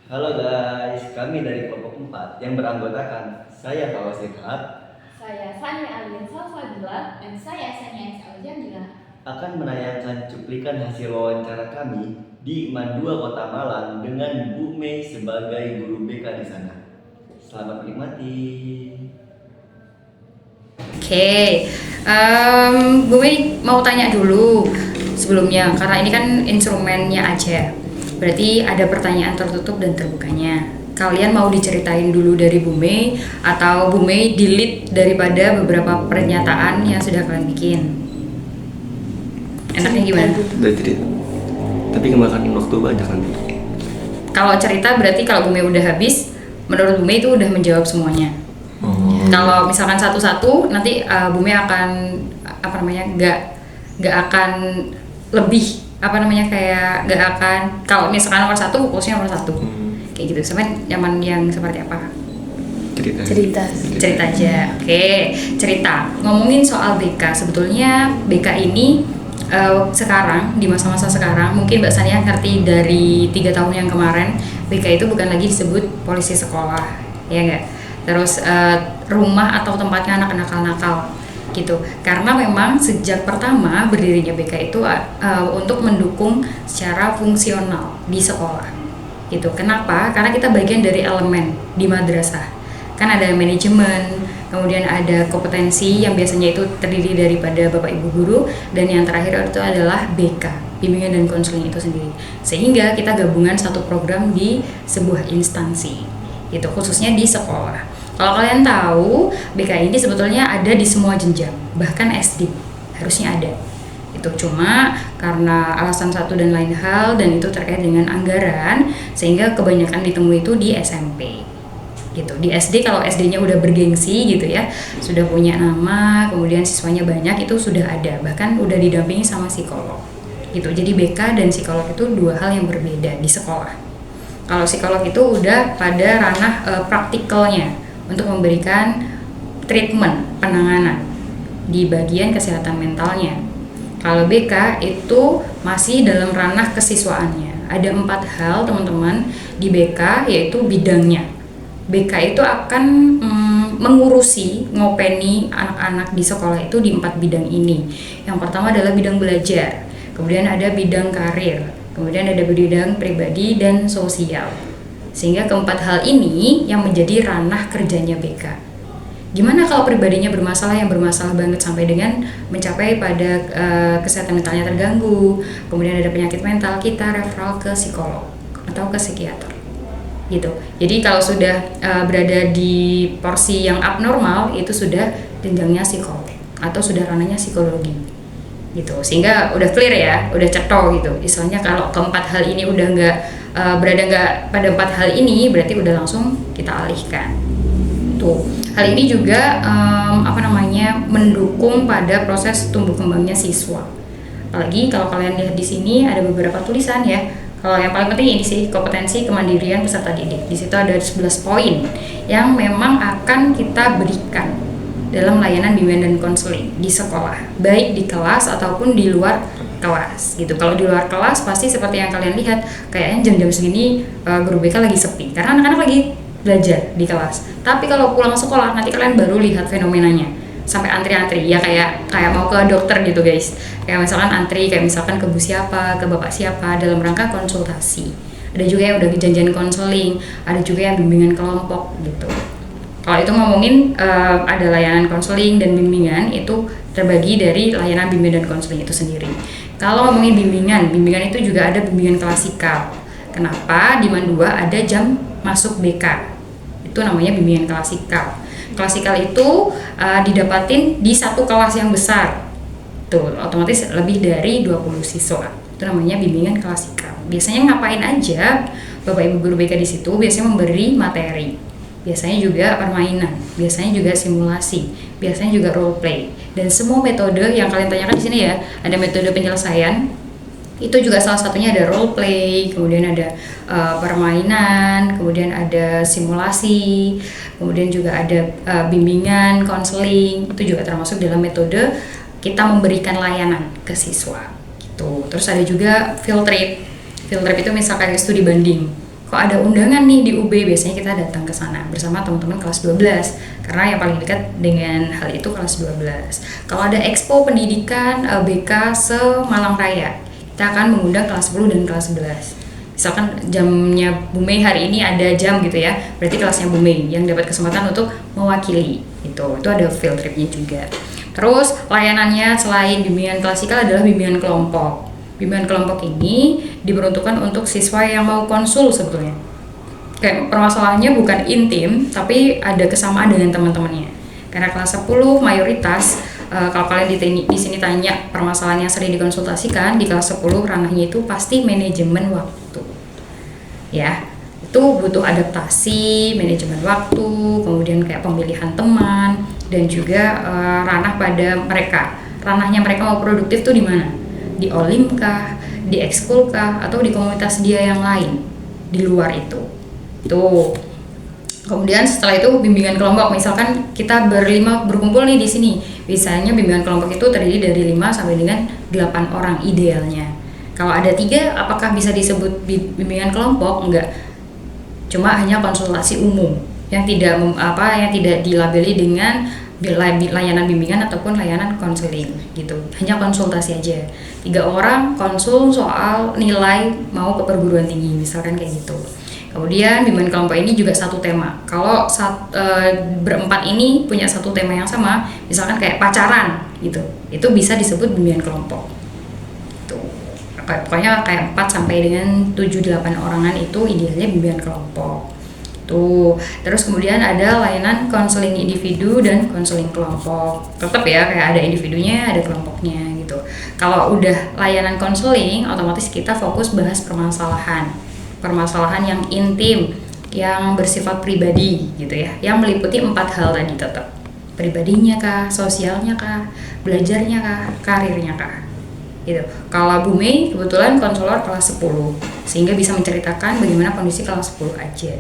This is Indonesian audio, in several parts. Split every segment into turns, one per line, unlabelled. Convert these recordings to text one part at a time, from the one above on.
Halo guys, kami dari kelompok 4 yang beranggotakan saya Fawaz Rifat
Saya Sania Alin Salsabila dan saya Sania Jamila
akan menayangkan cuplikan hasil wawancara kami di IMAN 2 Kota Malang dengan Bu Mei sebagai guru BK di sana. Selamat menikmati.
Oke, gue mau tanya dulu sebelumnya karena ini kan instrumennya aja. Berarti ada pertanyaan tertutup dan terbukanya. Kalian mau diceritain dulu dari Bu Mei atau Bu Mei delete daripada beberapa pernyataan yang sudah kalian bikin? Enaknya gimana?
Udah cerita, tapi kemakan waktu banyak nanti.
Kalau cerita berarti kalau Bu Mei udah habis, menurut Bu Mei itu udah menjawab semuanya. Kalau misalkan satu-satu nanti Bu Mei akan nggak akan lebih kayak nggak akan, kalau misalkan nomor satu fokusnya nomor satu kayak gitu. Sampai nyaman yang seperti apa? Cerita aja. Oke, cerita. Ngomongin soal BK, sebetulnya BK ini sekarang di masa-masa sekarang mungkin Mbak Sania ngerti dari 3 tahun yang kemarin BK itu bukan lagi disebut polisi sekolah, ya nggak? Terus rumah atau tempatnya anak-anak nakal gitu, karena memang sejak pertama berdirinya BK itu untuk mendukung secara fungsional di sekolah gitu. Kenapa? Karena kita bagian dari elemen di madrasah, kan ada manajemen, kemudian ada kompetensi yang biasanya itu terdiri daripada bapak ibu guru, dan yang terakhir itu adalah BK, bimbingan dan konseling itu sendiri. Sehingga kita gabungan satu program di sebuah instansi gitu, khususnya di sekolah. Kalau kalian tahu, BK ini sebetulnya ada di semua jenjang, bahkan SD harusnya ada. Itu cuma karena alasan satu dan lain hal, dan itu terkait dengan anggaran, sehingga kebanyakan ditemui itu di SMP. Gitu. Di SD, kalau SD-nya udah bergengsi gitu ya, sudah punya nama, kemudian siswanya banyak, itu sudah ada, bahkan udah didampingi sama psikolog. Gitu. Jadi BK dan psikolog itu dua hal yang berbeda di sekolah. Kalau psikolog itu udah pada ranah praktikalnya, untuk memberikan treatment, penanganan di bagian kesehatan mentalnya. Kalau BK itu masih dalam ranah kesiswaannya. Ada 4 hal teman-teman di BK, yaitu bidangnya. BK itu akan mengurusi, ngopeni anak-anak di sekolah itu di 4 bidang ini. Yang pertama adalah bidang belajar, kemudian ada bidang karir, kemudian ada bidang pribadi dan sosial. Sehingga keempat hal ini yang menjadi ranah kerjanya BK. Gimana kalau pribadinya bermasalah, yang bermasalah banget sampai dengan mencapai pada kesehatan mentalnya terganggu, kemudian ada penyakit mental, kita referral ke psikolog atau ke psikiater gitu. Jadi kalau sudah berada di porsi yang abnormal, itu sudah jenjangnya psikolog atau sudah ranahnya psikologi gitu. Sehingga udah clear ya, udah cetol gitu. Istilahnya kalau keempat hal ini udah berada nggak pada 4 hal ini, berarti udah langsung kita alihkan. Tuh, hal ini juga mendukung pada proses tumbuh kembangnya siswa. Apalagi kalau kalian lihat di sini ada beberapa tulisan ya. Kalau yang paling penting ini sih, kompetensi kemandirian peserta didik. Di situ ada 11 poin yang memang akan kita berikan dalam layanan bimbingan dan konseling di sekolah, baik di kelas ataupun di luar kelas gitu. Kalau di luar kelas pasti seperti yang kalian lihat, kayaknya jam-jam segini guru BK lagi sepi karena anak-anak lagi belajar di kelas. Tapi kalau pulang sekolah nanti kalian baru lihat fenomenanya, sampai antri-antri ya, kayak mau ke dokter gitu guys. Kayak misalkan antri, kayak misalkan ke bu siapa, ke bapak siapa dalam rangka konsultasi. Ada juga yang udah janjian konseling, ada juga yang bimbingan kelompok gitu. Kalau itu ngomongin ada layanan konseling dan bimbingan, itu terbagi dari layanan bimbingan dan konseling itu sendiri. Kalau ngomongin bimbingan itu juga ada bimbingan klasikal. Kenapa? Di MAN 2 ada jam masuk BK. Itu namanya bimbingan klasikal. Klasikal itu didapatin di satu kelas yang besar. Tuh, otomatis lebih dari 20 siswa. Itu namanya bimbingan klasikal. Biasanya ngapain aja Bapak Ibu guru BK di situ? Biasanya memberi materi. Biasanya juga permainan, biasanya juga simulasi, biasanya juga role play, dan semua metode yang kalian tanyakan di sini ya. Ada metode penyelesaian, itu juga salah satunya ada role play, kemudian ada permainan, kemudian ada simulasi, kemudian juga ada bimbingan, konseling. Itu juga termasuk dalam metode kita memberikan layanan ke siswa gitu. Terus ada juga field trip. Field trip itu misalkan studi banding. kok ada undangan nih di UB, biasanya kita datang ke sana bersama teman-teman kelas 12 karena yang paling dekat dengan hal itu kelas 12. Kalau ada expo pendidikan BK se-Malang Raya, kita akan mengundang kelas 10 dan kelas 11. Misalkan jamnya Bu Mei hari ini ada jam gitu ya, berarti kelasnya Bu Mei yang dapat kesempatan untuk mewakili itu ada field tripnya juga. Terus layanannya selain bimbingan klasikal adalah bimbingan kelompok. Bimbingan kelompok ini diperuntukkan untuk siswa yang mau konsul sebetulnya. Kayak permasalahannya bukan intim, tapi ada kesamaan dengan teman-temannya. Karena kelas 10 mayoritas kalau kalian di sini tanya permasalahan yang sering dikonsultasikan di kelas 10 ranahnya itu pasti manajemen waktu. Ya, itu butuh adaptasi, manajemen waktu, kemudian kayak pemilihan teman dan juga ranah pada mereka. Ranahnya mereka mau produktif tuh di mana? Di Olim kah, di ekskul kah, atau di komunitas dia yang lain di luar itu. Tuh. Kemudian setelah itu bimbingan kelompok, misalkan kita berlima berkumpul nih di sini. Biasanya bimbingan kelompok itu terdiri dari 5 sampai dengan 8 orang idealnya. Kalau ada 3, apakah bisa disebut bimbingan kelompok? Enggak. Cuma hanya konsultasi umum yang tidak dilabeli dengan layanan bimbingan ataupun layanan konseling gitu. Hanya konsultasi aja. 3 orang konsul soal nilai mau ke perguruan tinggi, misalkan kayak gitu. Kemudian bimbingan kelompok ini juga satu tema. Kalau berempat ini punya satu tema yang sama, misalkan kayak pacaran gitu, itu bisa disebut bimbingan kelompok. Tuh. Pokoknya kayak 4 sampai dengan 7-8 orangan itu idealnya bimbingan kelompok. Tuh. Terus kemudian ada layanan konseling individu dan konseling kelompok. Tetap ya kayak ada individunya, ada kelompoknya gitu. Kalau udah layanan konseling, otomatis kita fokus bahas permasalahan yang intim, yang bersifat pribadi gitu ya, yang meliputi 4 hal tadi tetap. Pribadinya kah, sosialnya kah, belajarnya kah, karirnya kah. Gitu. Kalau Bu Mei kebetulan konselor kelas 10, sehingga bisa menceritakan bagaimana kondisi kelas 10 aja.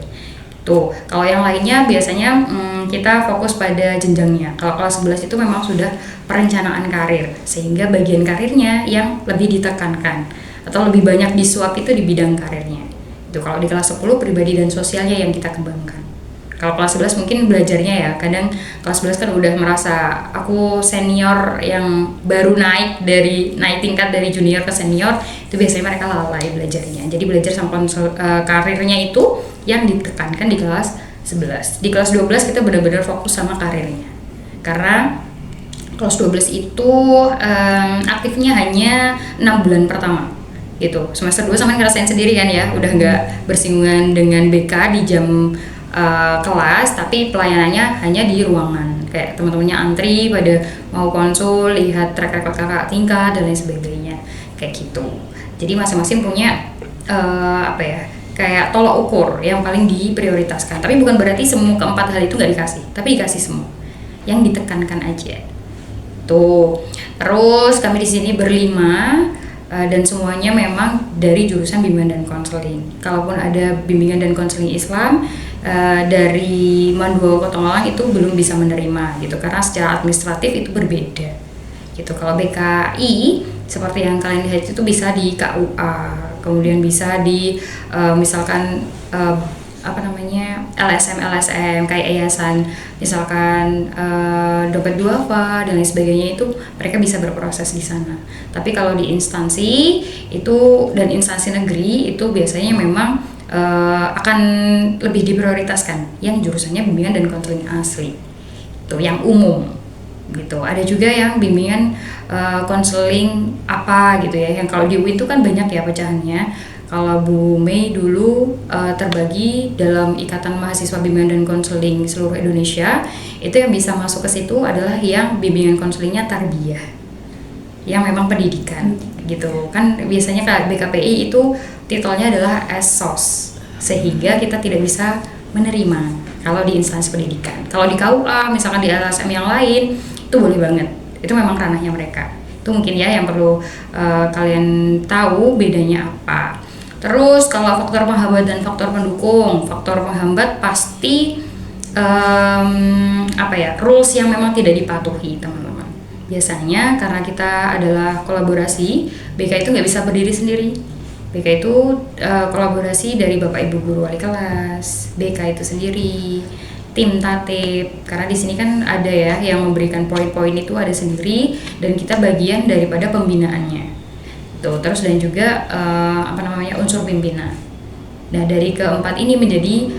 Tuh, kalau yang lainnya biasanya kita fokus pada jenjangnya. Kalau kelas 11 itu memang sudah perencanaan karir, sehingga bagian karirnya yang lebih ditekankan atau lebih banyak disuap itu di bidang karirnya. Itu kalau di kelas 10 pribadi dan sosialnya yang kita kembangkan. Kalau kelas 11 mungkin belajarnya ya, kadang kelas 11 kan udah merasa aku senior yang baru naik tingkat dari junior ke senior, itu biasanya mereka lalai belajarnya. Jadi belajar sama karirnya itu yang ditekankan di kelas 11. Di kelas 12 kita benar-benar fokus sama karirnya. Karena kelas 12 itu aktifnya hanya 6 bulan pertama. Gitu. Semester 2 sama ngerasain sendiri kan ya, udah nggak bersinggungan dengan BK di jam kelas, tapi pelayanannya hanya di ruangan. Kayak teman-temannya antri pada mau konsul, lihat track record kakak tingkat dan lain sebagainya. Kayak gitu. Jadi masing-masing punya kayak tolok ukur yang paling diprioritaskan. Tapi bukan berarti semua keempat hal itu nggak dikasih, tapi dikasih semua. Yang ditekankan aja. Tuh. Terus kami di sini berlima. Dan semuanya memang dari jurusan bimbingan dan konseling. Kalaupun ada bimbingan dan konseling Islam dari Mandua Kota Malang itu belum bisa menerima gitu karena secara administratif itu berbeda. Gitu. Kalau BKI seperti yang kalian lihat itu bisa di KUA, kemudian bisa di misalkan LSM kayak yayasan misalkan dompet duafa dan lain sebagainya, itu mereka bisa berproses di sana. Tapi kalau di instansi itu dan instansi negeri itu biasanya memang akan lebih diprioritaskan yang jurusannya bimbingan dan konseling asli, itu yang umum gitu. Ada juga yang bimbingan konseling apa gitu ya, yang kalau di UIN itu kan banyak ya pecahannya. Kalau Bu Mei dulu terbagi dalam Ikatan Mahasiswa Bimbingan dan Konseling seluruh Indonesia, itu yang bisa masuk ke situ adalah yang bimbingan konselingnya tarbiyah, yang memang pendidikan gitu kan. Biasanya kayak BKPI itu titelnya adalah SOS, sehingga kita tidak bisa menerima kalau di instansi pendidikan. Kalau di KUA misalkan di LSM yang lain itu boleh banget, itu memang ranahnya mereka. Itu mungkin ya yang perlu kalian tahu bedanya apa. Terus kalau faktor penghambat dan faktor pendukung, faktor penghambat pasti rules yang memang tidak dipatuhi teman-teman. Biasanya karena kita adalah kolaborasi, BK itu nggak bisa berdiri sendiri. BK itu kolaborasi dari Bapak Ibu Guru Wali Kelas, BK itu sendiri, tim tatip, karena di sini kan ada ya yang memberikan poin-poin itu ada sendiri dan kita bagian daripada pembinaannya. Tuh, terus dan juga unsur pimpinan. Nah, dari keempat ini menjadi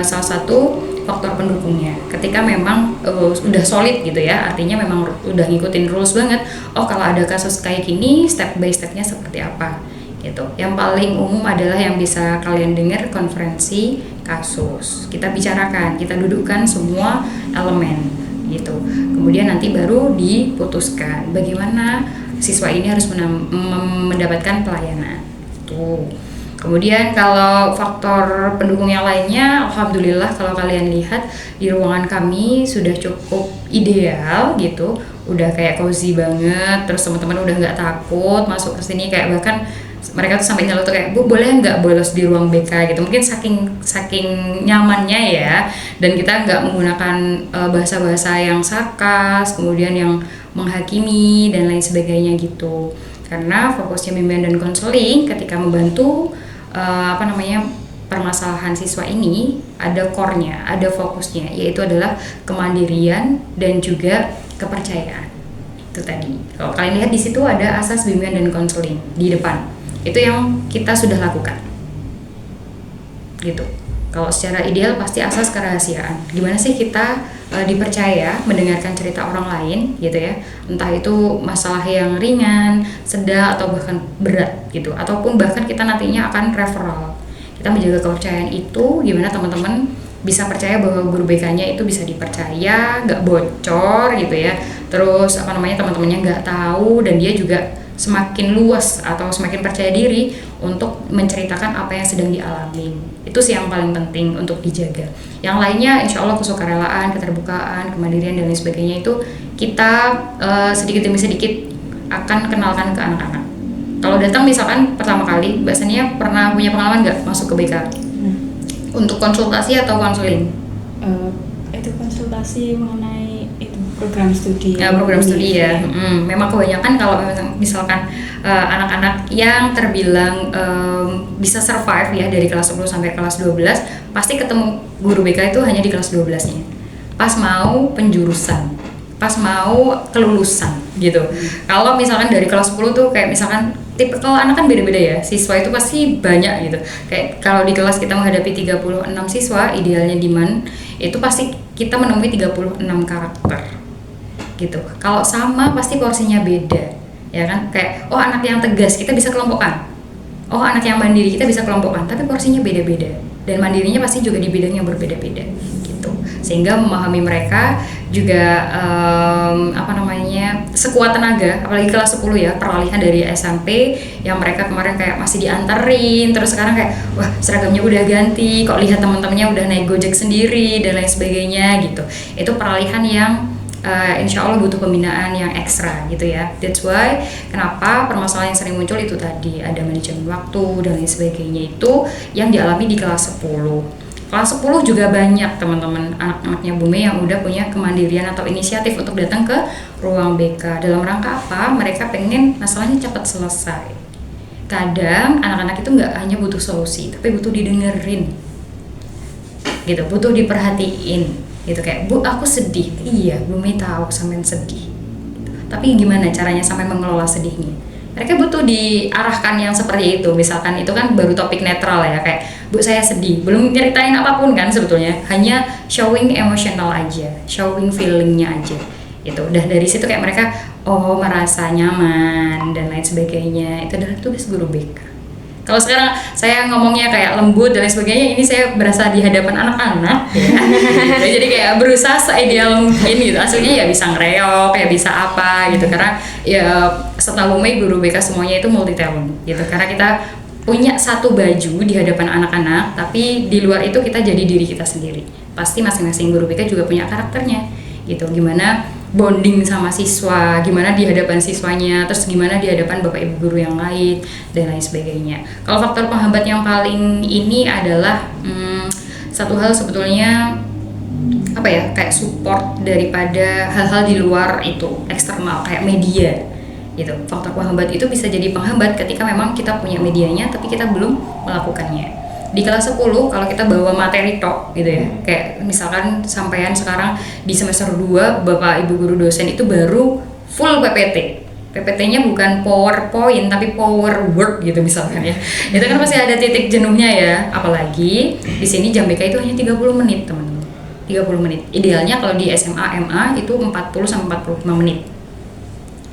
salah satu faktor pendukungnya. Ketika memang udah solid gitu ya, artinya memang udah ngikutin rules banget. Oh, kalau ada kasus kayak gini, step by stepnya seperti apa gitu. Yang paling umum adalah yang bisa kalian dengar konferensi kasus. Kita bicarakan, kita dudukkan semua elemen gitu. Kemudian nanti baru diputuskan bagaimana siswa ini harus mendapatkan pelayanan. Tuh. Kemudian kalau faktor pendukung yang lainnya, alhamdulillah kalau kalian lihat di ruangan kami sudah cukup ideal gitu, udah kayak cozy banget, terus teman-teman udah nggak takut masuk ke sini, kayak bahkan mereka tuh sampai nyeletuk kayak, Bu boleh nggak bolos di ruang BK gitu, mungkin saking nyamannya ya, dan kita nggak menggunakan bahasa-bahasa yang sarkas, kemudian yang menghakimi dan lain sebagainya gitu, karena fokusnya bimbingan dan konseling ketika membantu permasalahan siswa ini ada core-nya, ada fokusnya, yaitu adalah kemandirian dan juga kepercayaan. Itu tadi. Kalau kalian lihat di situ ada asas bimbingan dan konseling di depan. Itu yang kita sudah lakukan. Gitu. Kalau secara ideal pasti asas kerahasiaan. Gimana sih kita dipercaya mendengarkan cerita orang lain gitu ya. Entah itu masalah yang ringan, sedang atau bahkan berat gitu. Ataupun bahkan kita nantinya akan referral. Kita menjaga kepercayaan itu, gimana teman-teman bisa percaya bahwa guru BK-nya itu bisa dipercaya, nggak bocor gitu ya. Terus teman-temannya nggak tahu, dan dia juga semakin luas atau semakin percaya diri untuk menceritakan apa yang sedang dialami. Itu sih yang paling penting untuk dijaga. Yang lainnya insya Allah kesukarelaan, keterbukaan, kemandirian dan lain sebagainya itu kita sedikit demi sedikit akan kenalkan ke anak-anak. Kalau datang misalkan pertama kali, Mbak Sania pernah punya pengalaman nggak masuk ke BK? Untuk konsultasi atau konseling?
Itu konsultasi mengenai itu program studi.
Ya, program studi ya. Memang kebanyakan kalau misalkan anak-anak yang terbilang bisa survive ya dari kelas 10 sampai kelas 12, pasti ketemu guru BK itu hanya di kelas 12-nya. Pas mau penjurusan, pas mau kelulusan gitu. Kalau misalkan dari kelas 10 tuh kayak misalkan tipikal anak kan beda-beda ya, siswa itu pasti banyak gitu. Kayak kalau di kelas kita menghadapi 36 siswa, idealnya Diman, itu pasti kita menemui 36 karakter gitu. Kalau sama pasti porsinya beda, ya kan? Kayak oh anak yang tegas kita bisa kelompokkan, oh anak yang mandiri kita bisa kelompokkan, tapi porsinya beda-beda dan mandirinya pasti juga di bidang yang berbeda-beda gitu. Sehingga memahami mereka juga sekuat tenaga, apalagi kelas 10 ya, peralihan dari SMP yang mereka kemarin kayak masih dianterin, terus sekarang kayak wah seragamnya udah ganti, kok lihat teman-temannya udah naik Gojek sendiri dan lain sebagainya gitu. Itu peralihan yang insya Allah butuh pembinaan yang ekstra gitu ya. That's why kenapa permasalahan yang sering muncul itu tadi, ada manajemen waktu dan lain sebagainya, itu yang dialami di kelas 10. Kelas 10 juga banyak teman-teman anak-anaknya Bume yang udah punya kemandirian atau inisiatif untuk datang ke ruang BK. Dalam rangka apa? Mereka pengen masalahnya cepat selesai. Kadang anak-anak itu nggak hanya butuh solusi, tapi butuh didengerin gitu, butuh diperhatiin gitu. Kayak, Bu aku sedih. Iya, Bume tahu sampean sedih, tapi gimana caranya sampai mengelola sedihnya? Mereka butuh diarahkan yang seperti itu. Misalkan itu kan baru topik netral ya, kayak Bu saya sedih, belum nyeritain apapun kan sebetulnya, hanya showing emotional aja, showing feelingnya aja gitu. Udah dari situ kayak mereka oh merasa nyaman dan lain sebagainya. Itu adalah tugas guru BK. Kalau sekarang saya ngomongnya kayak lembut dan lain sebagainya, ini saya berasa di hadapan anak-anak ya. Jadi kayak berusaha seideal mungkin gitu. Aslinya ya bisa ngereok, ya bisa apa gitu. Karena ya setahu Bume guru BK semuanya itu multi talent gitu. Karena kita punya satu baju di hadapan anak-anak, tapi di luar itu kita jadi diri kita sendiri. Pasti masing-masing guru BK juga punya karakternya gitu. Gimana bonding sama siswa, gimana di hadapan siswanya, terus gimana di hadapan bapak ibu guru yang lain dan lain sebagainya. Kalau faktor penghambat yang paling ini adalah satu hal sebetulnya apa ya, kayak support daripada hal-hal di luar itu eksternal kayak media gitu. Faktor penghambat itu bisa jadi penghambat ketika memang kita punya medianya tapi kita belum melakukannya. Di kelas 10 kalau kita bawa materi tok gitu ya, kayak misalkan sampean sekarang di semester 2 Bapak Ibu guru dosen itu baru full PPT. PPT-nya bukan PowerPoint tapi Power Word gitu misalkan ya. Itu kan pasti ada titik jenuhnya ya. Apalagi di sini jam BK itu hanya 30 menit, teman-teman. 30 menit. Idealnya kalau di SMA, MA itu 40 sampai 45 menit.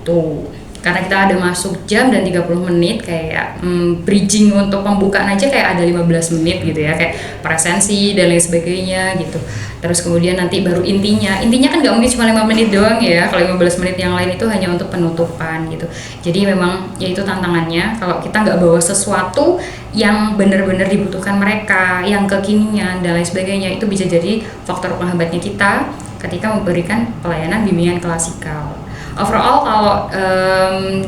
Tuh. Karena kita ada masuk jam dan 30 menit kayak bridging untuk pembukaan aja kayak ada 15 menit gitu ya, kayak presensi dan lain sebagainya gitu. Terus kemudian nanti baru intinya kan nggak mungkin cuma 5 menit doang ya, kalau 15 menit yang lain itu hanya untuk penutupan gitu. Jadi memang ya itu tantangannya kalau kita nggak bawa sesuatu yang benar-benar dibutuhkan mereka, yang kekinian dan lain sebagainya, itu bisa jadi faktor penghambatnya kita ketika memberikan pelayanan bimbingan klasikal. Overall kalau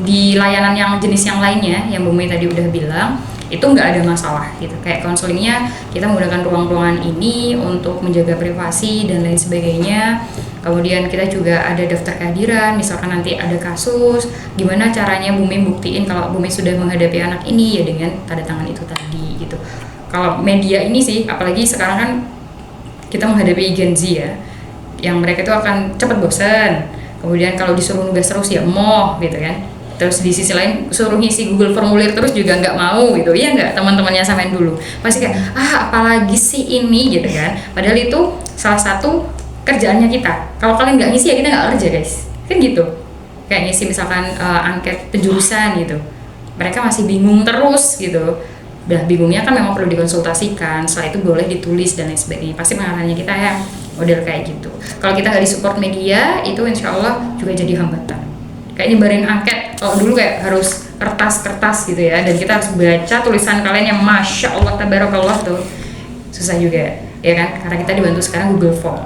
di layanan yang jenis yang lainnya yang Bu Mei tadi udah bilang itu nggak ada masalah gitu, kayak konselingnya kita menggunakan ruang-ruangan ini untuk menjaga privasi dan lain sebagainya. Kemudian kita juga ada daftar kehadiran, misalkan nanti ada kasus, gimana caranya Bu Mei buktiin kalau Bu Mei sudah menghadapi anak ini ya dengan tanda tangan itu tadi gitu. Kalau media ini sih, apalagi sekarang kan kita menghadapi Gen Z ya, yang mereka itu akan cepat bosan. Kemudian kalau disuruh nugas terus ya moh gitu kan. Terus di sisi lain suruh ngisi Google formulir terus juga nggak mau gitu. Iya nggak, teman-temannya samain dulu. Pasti kayak apalagi sih ini gitu kan. Padahal itu salah satu kerjaannya kita. Kalau kalian nggak ngisi ya kita nggak kerja guys. Kan gitu. Kayak ngisi misalkan angket penjurusan gitu. Mereka masih bingung terus gitu. Udah bingungnya kan memang perlu dikonsultasikan. Setelah itu boleh ditulis dan lain sebagainya. Pasti pengarahnya kita ya model kayak gitu. Kalau kita nggak disupport media, itu insya Allah juga jadi hambatan. Kayak nyebarin angket, kalau dulu kayak harus kertas-kertas gitu ya, dan kita harus baca tulisan kalian yang masya Allah tabarakallah tuh, susah juga, ya kan? Karena kita dibantu sekarang Google Form.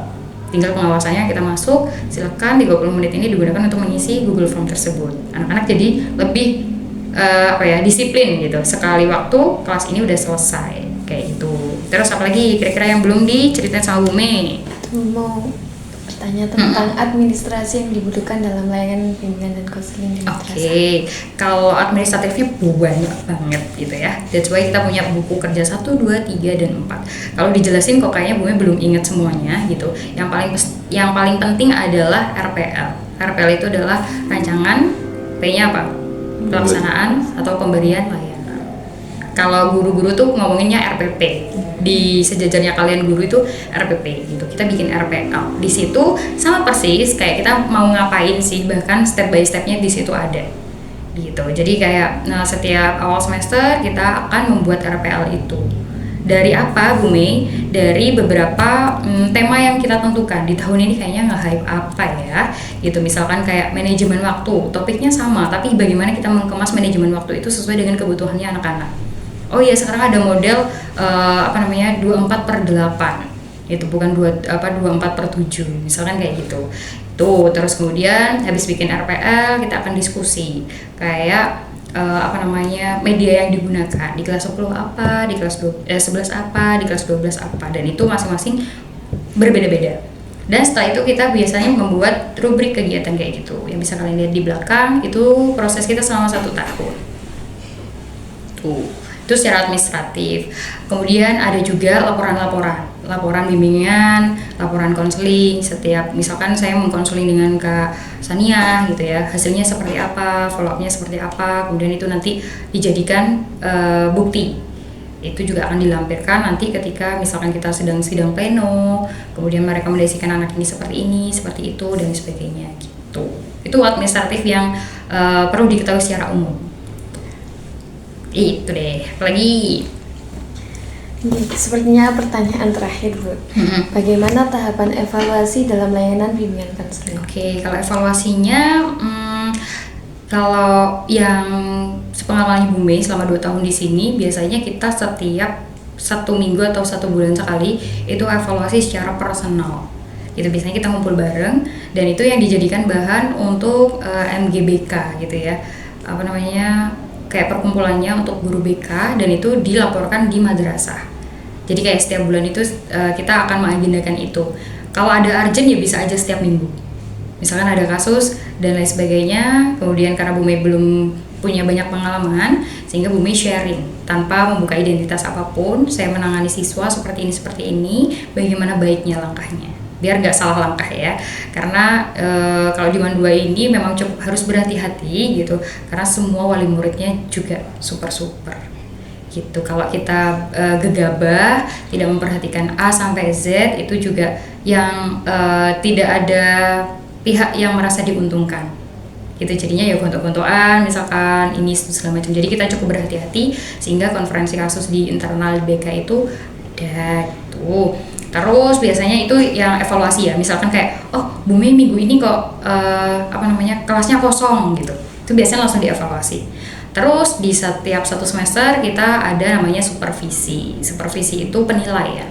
Tinggal pengawasannya kita masuk, silakan 30 menit ini digunakan untuk mengisi Google Form tersebut. Anak-anak jadi lebih disiplin gitu. Sekali waktu kelas ini udah selesai, kayak gitu. Terus apalagi kira-kira yang belum diceritain sama Bu Mei?
Mau bertanya tentang administrasi yang dibutuhkan dalam layanan bimbingan dan konseling di madrasah.
Oke, kalau administratifnya banyak banget gitu ya. That's why kita punya buku kerja 1, 2, 3, dan 4. Kalau dijelasin kok kayaknya Bu Mei belum ingat semuanya gitu. Yang paling penting adalah RPL. RPL itu adalah rancangan, P-nya apa? Pelaksanaan atau pemberian layanan. Kalau guru-guru tuh ngomonginnya RPP. Di sejajarnya kalian guru itu RPP gitu. Kita bikin RPL. Di situ sama persis kayak kita mau ngapain sih, bahkan step by stepnya di situ ada. Gitu. Jadi kayak setiap awal semester kita akan membuat RPL itu. Dari apa Bu Mei? Dari beberapa tema yang kita tentukan. Di tahun ini kayaknya nge-hype apa ya? Gitu, misalkan kayak manajemen waktu. Topiknya sama, tapi bagaimana kita mengemas manajemen waktu itu sesuai dengan kebutuhannya anak-anak. Oh iya, sekarang ada model 24/8. Itu bukan 24/7. Misalkan kayak gitu. Tuh, terus kemudian habis bikin RPL kita akan diskusi. Kayak media yang digunakan. Di kelas 10 apa, di kelas 11 apa, di kelas 12 apa, dan itu masing-masing berbeda-beda. Dan setelah itu kita biasanya membuat rubrik kegiatan kayak gitu. Yang bisa kalian lihat di belakang, itu proses kita selama 1 tahun. Tuh. Itu secara administratif. Kemudian ada juga laporan bimbingan, laporan konseling. Setiap misalkan saya mengkonseling dengan Kak Sania gitu ya, hasilnya seperti apa, follow up-nya seperti apa, kemudian itu nanti dijadikan bukti. Itu juga akan dilampirkan nanti ketika misalkan kita sedang sidang pleno, kemudian merekomendasikan anak ini, seperti itu dan sebagainya gitu. Itu administratif yang perlu diketahui secara umum. Itu deh, apalagi
sepertinya pertanyaan terakhir Bu. Bagaimana tahapan evaluasi dalam layanan bimbingan konseling?
Oke, kalau evaluasinya kalau yang sepengalaman Bu Mei selama 2 tahun di sini, biasanya kita setiap 1 minggu atau 1 bulan sekali itu evaluasi secara personal. Itu biasanya kita ngumpul bareng dan itu yang dijadikan bahan untuk MGBK gitu ya. Kayak perkumpulannya untuk guru BK, dan itu dilaporkan di madrasah. Jadi kayak setiap bulan itu kita akan mengagendakan itu. Kalau ada urgent ya bisa aja setiap minggu. Misalkan ada kasus dan lain sebagainya, kemudian karena Bu Mei belum punya banyak pengalaman, sehingga Bu Mei sharing tanpa membuka identitas apapun. Saya menangani siswa seperti ini, bagaimana baiknya langkahnya, biar nggak salah langkah ya. Karena kalau di MAN 2 ini memang cukup harus berhati-hati gitu, karena semua wali muridnya juga super gitu. Kalau kita gegabah, tidak memperhatikan A sampai Z, itu juga yang tidak ada pihak yang merasa diuntungkan gitu. Jadinya ya gontok-gontokan misalkan ini segala macam. Jadi kita cukup berhati-hati sehingga konferensi kasus di internal BK itu ada gitu. Terus biasanya itu yang evaluasi ya, misalkan kayak Bu Mei minggu ini kok kelasnya kosong gitu, itu biasanya langsung dievaluasi. Terus di setiap satu semester kita ada namanya supervisi itu penilaian.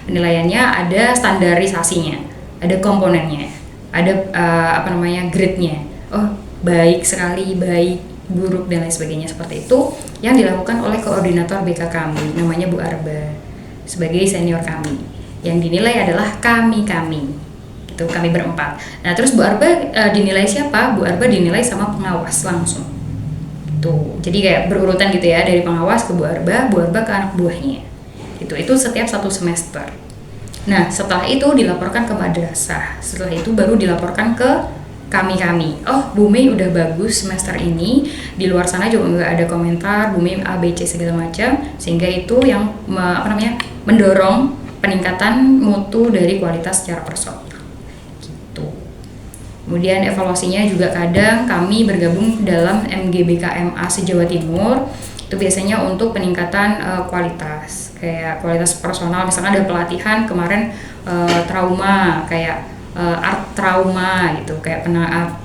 Penilaiannya ada standarisasinya, ada komponennya, ada grade-nya. Baik sekali, baik, buruk dan lain sebagainya, seperti itu yang dilakukan oleh koordinator BK kami, namanya Bu Arba, sebagai senior kami. Yang dinilai adalah kami itu kami berempat. Nah terus Bu Arba dinilai siapa? Bu Arba dinilai sama pengawas langsung tuh. Jadi kayak berurutan gitu ya, dari pengawas ke Bu Arba ke anak buahnya itu setiap satu semester. Nah setelah itu dilaporkan ke madrasah, setelah itu baru dilaporkan ke kami. Bu Mei udah bagus semester ini, di luar sana juga nggak ada komentar Bu Mei A, B, C segala macam, sehingga itu yang mendorong peningkatan mutu dari kualitas secara personal gitu. Kemudian evaluasinya juga kadang kami bergabung dalam MGBKMA se-Jawa Timur, itu biasanya untuk peningkatan kualitas, kayak kualitas personal. Misalkan ada pelatihan kemarin trauma, kayak art trauma gitu, kayak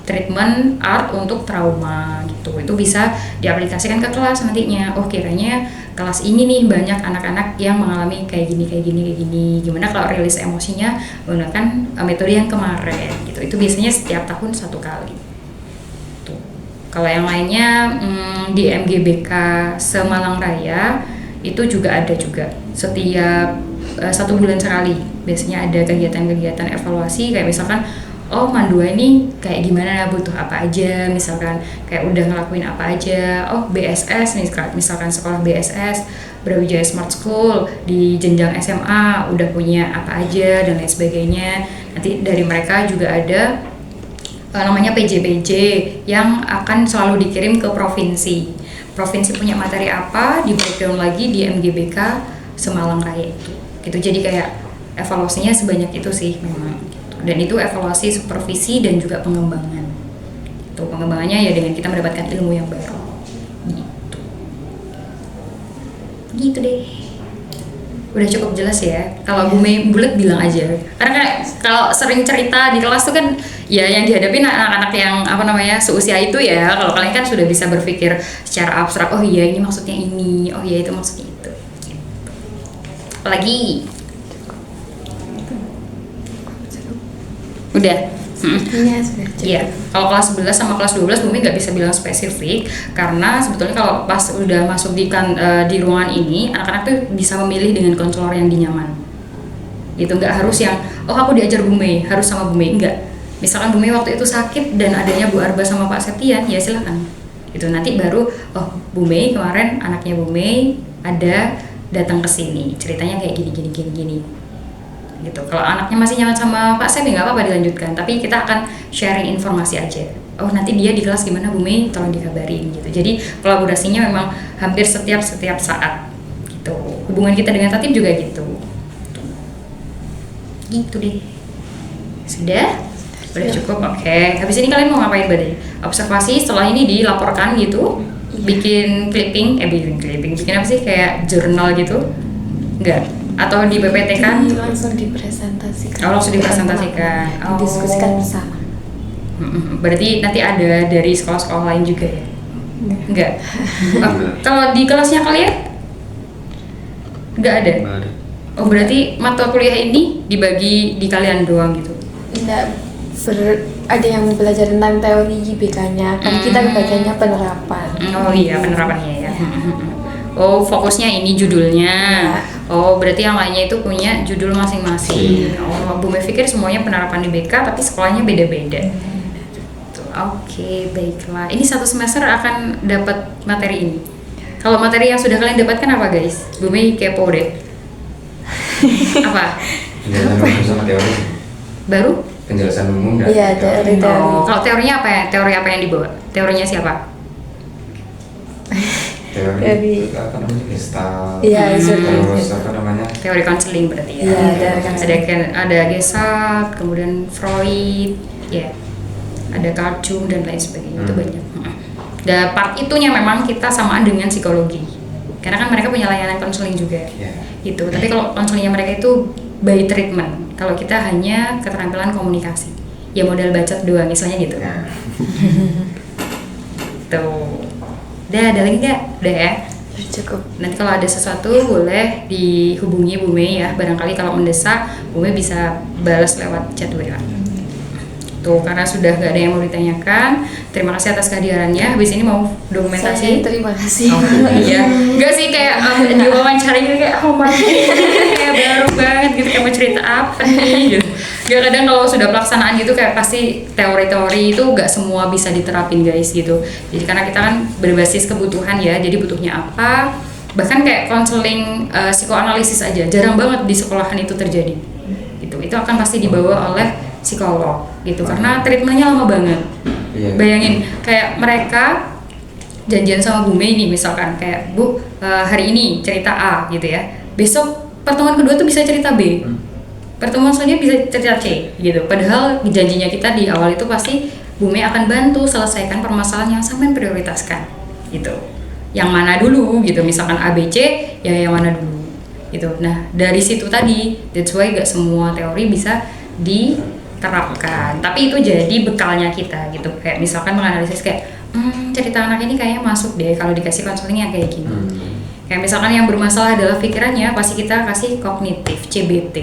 treatment art untuk trauma gitu. Itu bisa diaplikasikan ke kelas nantinya. Kiranya kelas ini nih banyak anak-anak yang mengalami kayak gini. Gimana kalau rilis emosinya menggunakan metode yang kemarin gitu. Itu biasanya setiap tahun 1 kali. Tuh. Kalau yang lainnya di MGBK Semalang Raya itu juga ada juga setiap 1 bulan sekali biasanya ada kegiatan-kegiatan evaluasi, kayak misalkan MAN 2 ini kayak gimana, butuh apa aja, misalkan kayak udah ngelakuin apa aja. BSS nih, misalkan sekolah BSS Brawijaya Smart School di jenjang SMA udah punya apa aja dan lain sebagainya. Nanti dari mereka juga ada namanya PJ yang akan selalu dikirim ke provinsi punya materi apa, di breakdown lagi di MGBK Semalang Raya itu gitu. Jadi kayak evaluasinya sebanyak itu sih memang gitu. Dan itu evaluasi, supervisi dan juga pengembangan. Itu pengembangannya ya dengan kita mendapatkan ilmu yang baru gitu deh. Udah cukup jelas ya. Kalau Bu Mei bulat bilang aja, karena kan kalau sering cerita di kelas tuh kan ya yang dihadapin anak-anak yang seusia itu ya. Kalau kalian kan sudah bisa berpikir secara abstrak, iya ini maksudnya ini, iya itu maksudnya itu gitu. Apalagi udah
Iya, sudah cukup.
Iya, kalau kelas 11 sama kelas 12 Bu Mei nggak bisa bilang spesifik, karena sebetulnya kalau pas udah masuk di ruangan ini, anak-anak tuh bisa memilih dengan konselor yang dinyaman gitu. Nggak harus yang aku diajar Bu Mei, harus sama Bu Mei, enggak. Misalkan Bu Mei waktu itu sakit dan adanya Bu Arba sama Pak Septian, ya silakan itu nanti baru Bu Mei kemarin anaknya Bu Mei ada datang ke sini, ceritanya kayak gini gitu. Kalau anaknya masih nyaman sama Pak Sep, nggak apa-apa dilanjutkan, tapi kita akan sharing informasi aja. Nanti dia di kelas gimana Bu Mei, tolong dikabarin gitu. Jadi kolaborasinya memang hampir setiap saat gitu. Hubungan kita dengan Tatib juga gitu deh. Sudah cukup. Oke. Habis ini kalian mau ngapain berarti? Observasi, setelah ini dilaporkan gitu, bikin clipping bikin apa sih, kayak jurnal gitu, enggak? Atau di BPT kan?
Langsung dipresentasikan.
Langsung dipresentasikan.
Didiskusikan bersama.
Berarti nanti ada dari sekolah-sekolah lain juga ya? Enggak. Kalau di kelasnya kalian? Enggak ada? Berarti mata kuliah ini dibagi di kalian doang gitu?
Enggak, ada yang belajar tentang teori BK-nya, kan kita bacanya penerapan.
Iya, penerapannya ya. Fokusnya ini judulnya. Oh, berarti yang lainnya itu punya judul masing-masing. Oh, Bu Mei pikir semuanya penerapan di BK tapi sekolahnya beda-beda. Oke, baiklah. Ini satu semester akan dapat materi ini. Kalau materi yang sudah kalian dapatkan apa guys? Bu Mei kepo deh. Apa?
Penjelasan umum sama teori.
Baru?
Penjelasan umum dan
Iya, teori.
Oh, kalau teorinya apa ya? Teori apa yang dibawa? Teorinya siapa?
Teori.
apa namanya? Gestalt.
Iya,
Terus apa namanya?
Teori konseling berarti ya.
Iya, teori konseling.
Ada Gestalt, kemudian Freud, ya. Ada Carl Jung dan lain sebagainya. Itu banyak. Dan part itunya memang kita samaan dengan psikologi. Karena kan mereka punya layanan konseling juga.
Iya.
Gitu. Tapi kalau konselingnya mereka itu by treatment. Kalau kita hanya keterampilan komunikasi. Ya modal bacot doang misalnya gitu.
Nah,
Tuh. Udah ada lagi nggak? Udah ya.
Cukup.
Nanti kalau ada sesuatu boleh dihubungi Bu Mei ya. Barangkali kalau mendesak Bu Mei bisa balas lewat chat WA. Tuh, karena sudah nggak ada yang mau ditanyakan. Terima kasih atas kehadirannya. Habis ini mau dokumentasi.
Saya terima kasih.
Oh, iya. Enggak sih kayak di wawancara gitu kayak oh my God, kayak baru banget gitu kayak mau cerita apa nih gitu. Gak kadang kalau sudah pelaksanaan gitu kayak pasti teori-teori itu gak semua bisa diterapin guys gitu. Jadi karena kita kan berbasis kebutuhan ya. Jadi butuhnya apa? Bahkan kayak konseling psikoanalisis aja jarang banget di sekolahan itu terjadi. Gitu. Itu akan pasti dibawa oleh psikolog gitu karena treatmentnya lama banget.
iya.
Bayangin kayak mereka janjian sama Bu Mei nih misalkan kayak Bu hari ini cerita A gitu ya, besok pertemuan kedua tuh bisa cerita B, pertemuan selanjutnya bisa cerita C gitu. Padahal janjinya kita di awal itu pasti Bu Mei akan bantu selesaikan permasalahan yang sampean prioritaskan gitu. Yang mana dulu gitu, misalkan A B C ya yang mana dulu gitu. Nah dari situ tadi that's why gak semua teori bisa diterapkan, tapi itu jadi bekalnya kita gitu. Kayak misalkan menganalisis kayak cerita anak ini kayaknya masuk deh kalau dikasih konseling yang kayak gini. Kayak misalkan yang bermasalah adalah pikirannya, pasti kita kasih kognitif CBT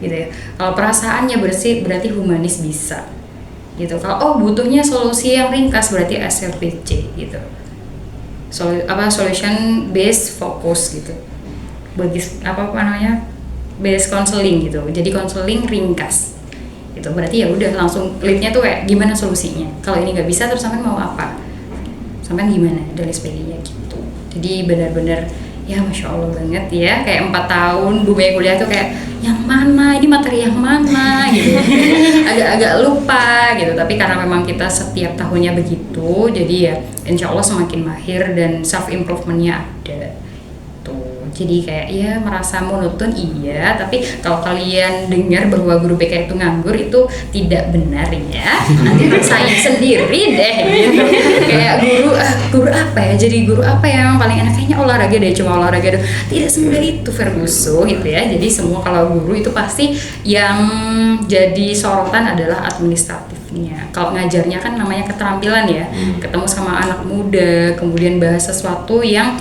gitu ya. Kalau perasaannya bersih berarti humanis bisa gitu. Kalau butuhnya solusi yang ringkas berarti SLPC gitu. Solution based focus gitu. Bagi apa namanya? Based counseling gitu. Jadi konseling ringkas. Gitu. Berarti ya udah langsung leadnya tuh kayak gimana solusinya. Kalau ini nggak bisa terus sampean mau apa? Sampean gimana dan sebagainya gitu. Jadi benar-benar ya Masya Allah banget ya, kayak 4 tahun Bu Mei kuliah tuh kayak yang mana, ini materi yang mana gitu. Agak-agak lupa gitu, tapi karena memang kita setiap tahunnya begitu, jadi ya insya Allah semakin mahir dan self improvementnya ada tuh. Jadi kayak ya merasa monoton iya, tapi kalau kalian dengar bahwa guru BK itu nganggur itu tidak benar ya. Nanti rasain sendiri deh gitu. Kayak guru apa ya? Jadi guru apa yang paling enak kayaknya olahraga deh, cuma olahraga deh. Tidak semudah itu Ferguson gitu ya. Jadi semua kalau guru itu pasti yang jadi sorotan adalah administratifnya. Kalau ngajarnya kan namanya keterampilan ya. Ketemu sama anak muda, kemudian bahas sesuatu yang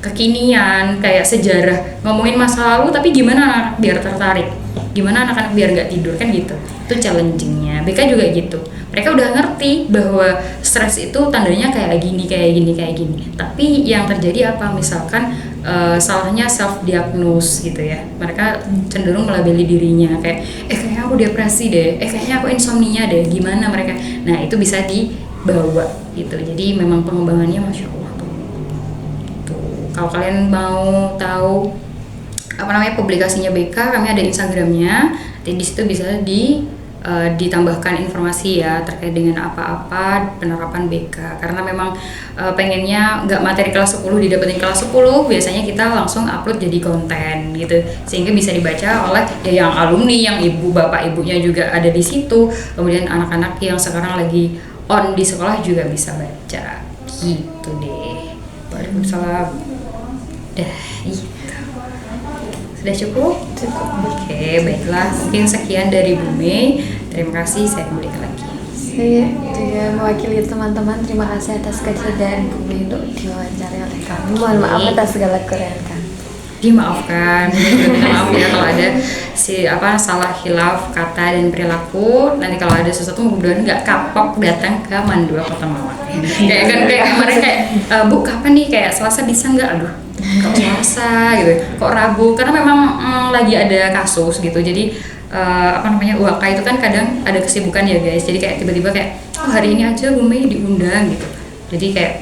kekinian kayak sejarah, ngomongin masa lalu tapi gimana anak biar tertarik, gimana anak-anak biar nggak tidur kan gitu. Itu challengingnya. BK juga gitu, mereka udah ngerti bahwa stres itu tandanya kayak gini tapi yang terjadi apa, misalkan salahnya self diagnose gitu ya, mereka cenderung melabeli dirinya kayak kayaknya aku depresi deh, kayaknya aku insomnia deh, gimana mereka. Nah itu bisa dibawa gitu. Jadi memang pengembangannya Masya Allah. Kalau kalian mau tahu apa namanya publikasinya BK, kami ada Instagramnya. Di situ bisa ditambahkan informasi ya terkait dengan apa-apa penerapan BK. Karena memang pengennya nggak materi kelas 10 didapetin kelas 10, biasanya kita langsung upload jadi konten gitu, sehingga bisa dibaca oleh ya yang alumni, yang ibu bapak ibunya juga ada di situ. Kemudian anak-anak yang sekarang lagi on di sekolah juga bisa baca gitu deh. Waalaikumsalam. Dah, gitu. Sudah cukup?
Cukup.
Oke, baiklah. Mungkin sekian dari Bu Mei. Terima kasih, saya kembali lagi.
Saya juga mewakili teman-teman, terima kasih atas kecerdasan Bu Mei untuk diwawancari oleh kami. Mohon maaf atas segala kekurangan kami.
Dimaafkan, minta maaf ya kalau ada salah khilaf kata dan perilaku. Nanti kalau ada sesuatu mudah-mudahan nggak kapok datang ke Mandua Kota Malang. Kayak kemarin kayak Bu kapan nih kayak Selasa bisa nggak? Aduh kok Selasa gitu, kok Rabu, karena memang lagi ada kasus gitu. Jadi UAK itu kan kadang ada kesibukan ya guys, jadi kayak tiba-tiba kayak hari ini aja Bu Mei diundang gitu, jadi kayak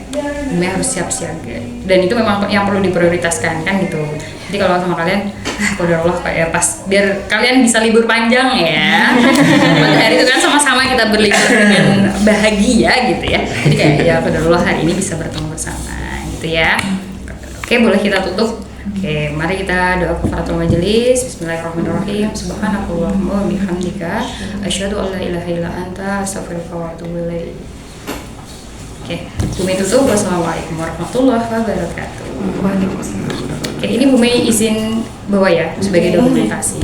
Bu Mei harus siap-siaga, dan itu memang yang perlu diprioritaskan kan gitu. Jadi kalau sama kalian qadarullah kayak pas biar kalian bisa libur panjang ya. Pada hari itu kan sama-sama kita berlibur dengan bahagia gitu ya, jadi kayak ya qadarullah hari ini bisa bertemu bersama gitu ya. Oke, boleh kita tutup. Oke, mari kita doa kafaratul majelis. Bismillahirrahmanirrahim. Subhanakallahumma wa bihamdika asyhadu an la ilaha illa anta astaghfiruka wa atubu ilaik. Oke, Bumi tutup. Wassalamualaikum warahmatullahi wabarakatuh.
Waalaikumsalam.
Oke, ini Bumi izin bawa ya sebagai dokumentasi.